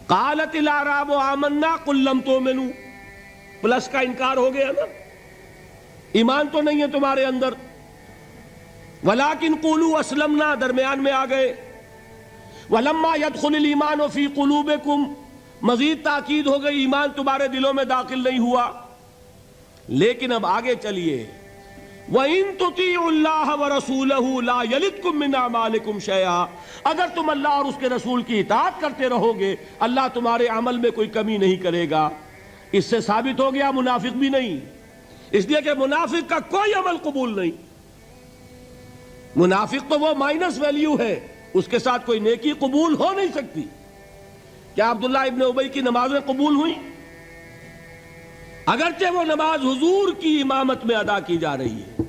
قالت الاعراب آمنا قل لم تؤمنوا، پلس کا انکار ہو گیا نا، ایمان تو نہیں ہے تمہارے اندر، ولیکن قولوا اسلمنا، درمیان میں آ گئے، ولما يدخل الایمان فی قلوبکم، مزید تاکید ہو گئی ایمان تمہارے دلوں میں داخل نہیں ہوا۔ لیکن اب آگے چلیے، وَإِن تُطِيعُوا اللَّهَ وَرَسُولَهُ لَا يَلِدْكُم مِّنْ أَعْمَالِكُمْ شَيْئًا، اگر تم اللہ اور اس کے رسول کی اطاعت کرتے رہو گے اللہ تمہارے عمل میں کوئی کمی نہیں کرے گا۔ اس سے ثابت ہو گیا منافق بھی نہیں، اس لیے کہ منافق کا کوئی عمل قبول نہیں، منافق تو وہ مائنس ویلیو ہے، اس کے ساتھ کوئی نیکی قبول ہو نہیں سکتی۔ کیا عبداللہ ابن ابی کی نمازیں قبول ہوئیں؟ اگرچہ وہ نماز حضور کی امامت میں ادا کی جا رہی ہے،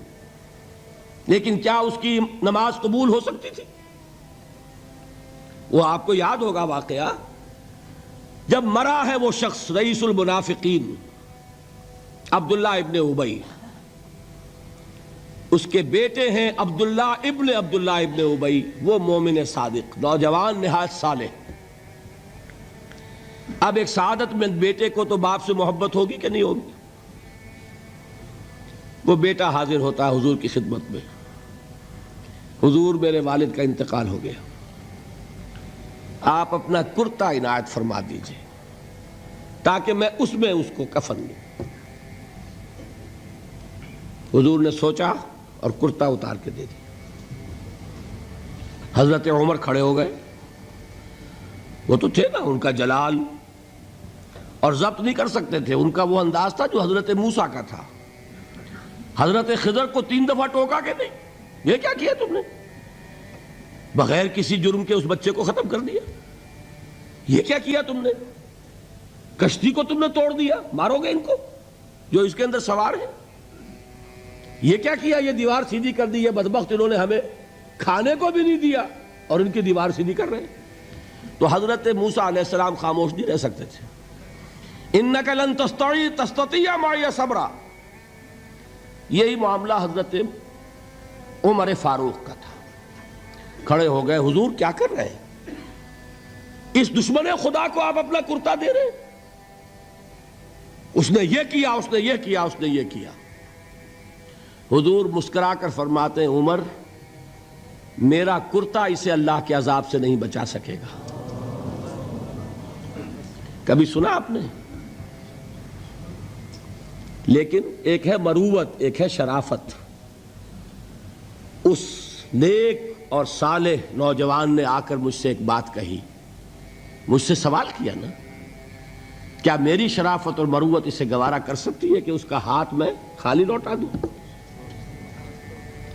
لیکن کیا اس کی نماز قبول ہو سکتی تھی؟ وہ آپ کو یاد ہوگا واقعہ، جب مرا ہے وہ شخص رئیس المنافقین عبداللہ ابن ابی، اس کے بیٹے ہیں عبداللہ ابن ابی، وہ مومن صادق، نوجوان نہایت صالح۔ اب ایک سعادت مند بیٹے کو تو باپ سے محبت ہوگی کہ نہیں ہوگی؟ وہ بیٹا حاضر ہوتا ہے حضور کی خدمت میں، حضور میرے والد کا انتقال ہو گیا، آپ اپنا کرتا عنایت فرما دیجئے تاکہ میں اس کو کفن دوں۔ حضور نے سوچا اور کرتا اتار کے دے دیا۔ حضرت عمر کھڑے ہو گئے، وہ تو تھے نا، ان کا جلال اور ضبط نہیں کر سکتے تھے، ان کا وہ انداز تھا جو حضرت موسیٰ کا تھا۔ حضرت خضر کو 3 دفعہ ٹوکا کہ نہیں، یہ کیا کیا تم نے؟ بغیر کسی جرم کے اس بچے کو ختم کر دیا، یہ کیا کیا تم نے؟ کشتی کو تم نے توڑ دیا، مارو گے ان کو جو اس کے اندر سوار ہیں، یہ کیا کیا؟ یہ دیوار سیدھی کر دی، یہ بدبخت انہوں نے ہمیں کھانے کو بھی نہیں دیا اور ان کی دیوار سیدھی کر رہے ہیں۔ تو حضرت موسیٰ علیہ السلام خاموش نہیں رہ سکتے تھے۔ انک لن تستطیع معی صبرا، یہی معاملہ حضرت عمر فاروق کا تھا۔ کھڑے ہو گئے، حضور کیا کر رہے ہیں؟ اس دشمن خدا کو آپ اپنا کرتا دے رہے ہیں؟ اس نے یہ کیا، اس نے یہ کیا، اس نے یہ کیا۔ حضور مسکرا کر فرماتے ہیں، عمر میرا کرتا اسے اللہ کے عذاب سے نہیں بچا سکے گا۔ کبھی سنا آپ نے؟ لیکن ایک ہے مروت، ایک ہے شرافت۔ اس نیک اور صالح نوجوان نے آ کر مجھ سے ایک بات کہی، مجھ سے سوال کیا نا، کیا میری شرافت اور مروت اسے گوارا کر سکتی ہے کہ اس کا ہاتھ میں خالی لوٹا دوں؟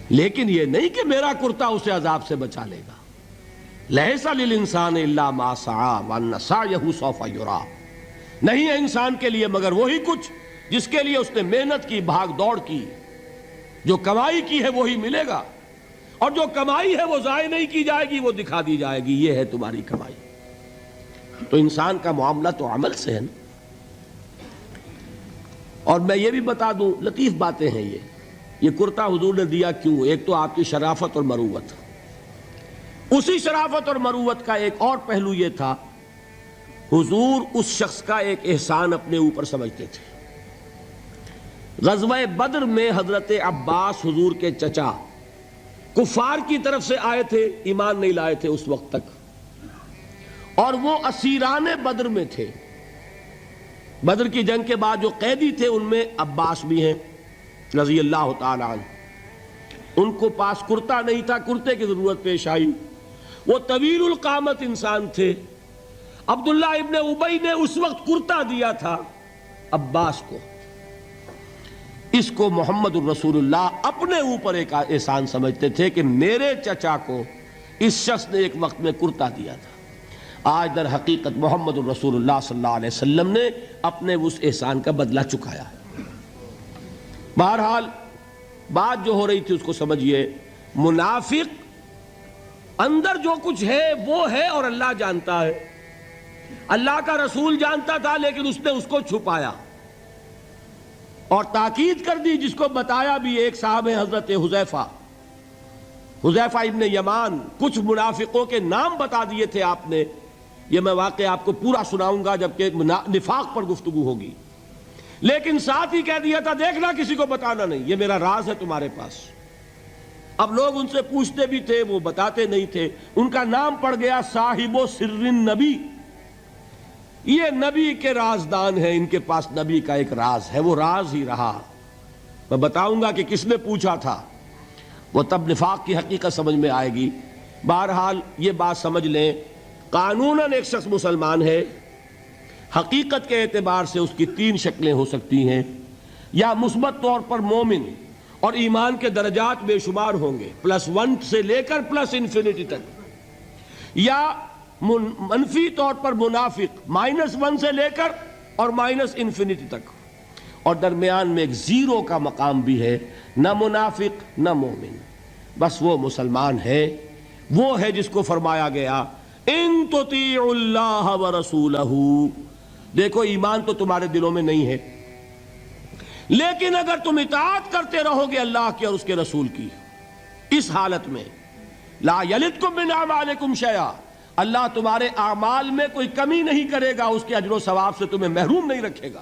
لیکن یہ نہیں کہ میرا کرتا اسے عذاب سے بچا لے گا۔ لیس للانسان الا ما سعى وان سعيه سوف يرى، نہیں ہے انسان کے لیے مگر وہی کچھ جس کے لیے اس نے محنت کی، بھاگ دوڑ کی، جو کمائی کی ہے وہی ملے گا، اور جو کمائی ہے وہ ضائع نہیں کی جائے گی، وہ دکھا دی جائے گی، یہ ہے تمہاری کمائی۔ تو انسان کا معاملہ تو عمل سے ہے نا۔ اور میں یہ بھی بتا دوں، لطیف باتیں ہیں یہ کرتا حضور نے دیا کیوں؟ ایک تو آپ کی شرافت اور مروت، اسی شرافت اور مروت کا ایک اور پہلو یہ تھا، حضور اس شخص کا ایک احسان اپنے اوپر سمجھتے تھے۔ غزوہ بدر میں حضرت عباس حضور کے چچا کفار کی طرف سے آئے تھے، ایمان نہیں لائے تھے اس وقت تک، اور وہ اسیران بدر میں تھے۔ بدر کی جنگ کے بعد جو قیدی تھے ان میں عباس بھی ہیں رضی اللہ تعالی عنہ۔ ان کو پاس کرتا نہیں تھا، کرتے کی ضرورت پیش آئی، وہ طویل القامت انسان تھے۔ عبداللہ ابن ابی نے اس وقت کرتا دیا تھا عباس کو۔ اس کو محمد الرسول اللہ اپنے اوپر ایک احسان سمجھتے تھے کہ میرے چچا کو اس شخص نے ایک وقت میں کرتا دیا تھا۔ آج در حقیقت محمد الرسول اللہ صلی اللہ علیہ وسلم نے اپنے اس احسان کا بدلہ چکایا ہے۔ بہرحال بات جو ہو رہی تھی اس کو سمجھیے، منافق اندر جو کچھ ہے وہ ہے اور اللہ جانتا ہے، اللہ کا رسول جانتا تھا لیکن اس نے اس کو چھپایا اور تاکید کر دی، جس کو بتایا بھی ایک صاحب ہیں حضرت حذیفہ ابن یمان، کچھ منافقوں کے نام بتا دیے تھے آپ نے، یہ میں واقعہ آپ کو پورا سناؤں گا جبکہ نفاق پر گفتگو ہوگی، لیکن ساتھ ہی کہہ دیا تھا دیکھنا کسی کو بتانا نہیں، یہ میرا راز ہے تمہارے پاس۔ اب لوگ ان سے پوچھتے بھی تھے، وہ بتاتے نہیں تھے۔ ان کا نام پڑ گیا صاحب و سر نبی، یہ نبی کے رازدان ہیں، ان کے پاس نبی کا ایک راز ہے، وہ راز ہی رہا۔ میں بتاؤں گا کہ کس نے پوچھا تھا، وہ تب نفاق کی حقیقت سمجھ میں آئے گی۔ بہرحال یہ بات سمجھ لیں، قانوناً ایک شخص مسلمان ہے، حقیقت کے اعتبار سے اس کی تین شکلیں ہو سکتی ہیں، یا مثبت طور پر مومن اور ایمان کے درجات بے شمار ہوں گے، +1 سے لے کر +انفینٹی تک، یا منفی طور پر منافق، -1 سے لے کر اور -انفینٹی تک، اور درمیان میں ایک زیرو کا مقام بھی ہے، نہ منافق نہ مومن، بس وہ مسلمان ہے۔ وہ ہے جس کو فرمایا گیا ان تطیعوا اللہ ورسولہ، دیکھو ایمان تو تمہارے دلوں میں نہیں ہے، لیکن اگر تم اطاعت کرتے رہو گے اللہ کی اور اس کے رسول کی، اس حالت میں لا یلدکم من اعمالکم شیئا، اللہ تمہارے اعمال میں کوئی کمی نہیں کرے گا، اس کے اجر و ثواب سے تمہیں محروم نہیں رکھے گا۔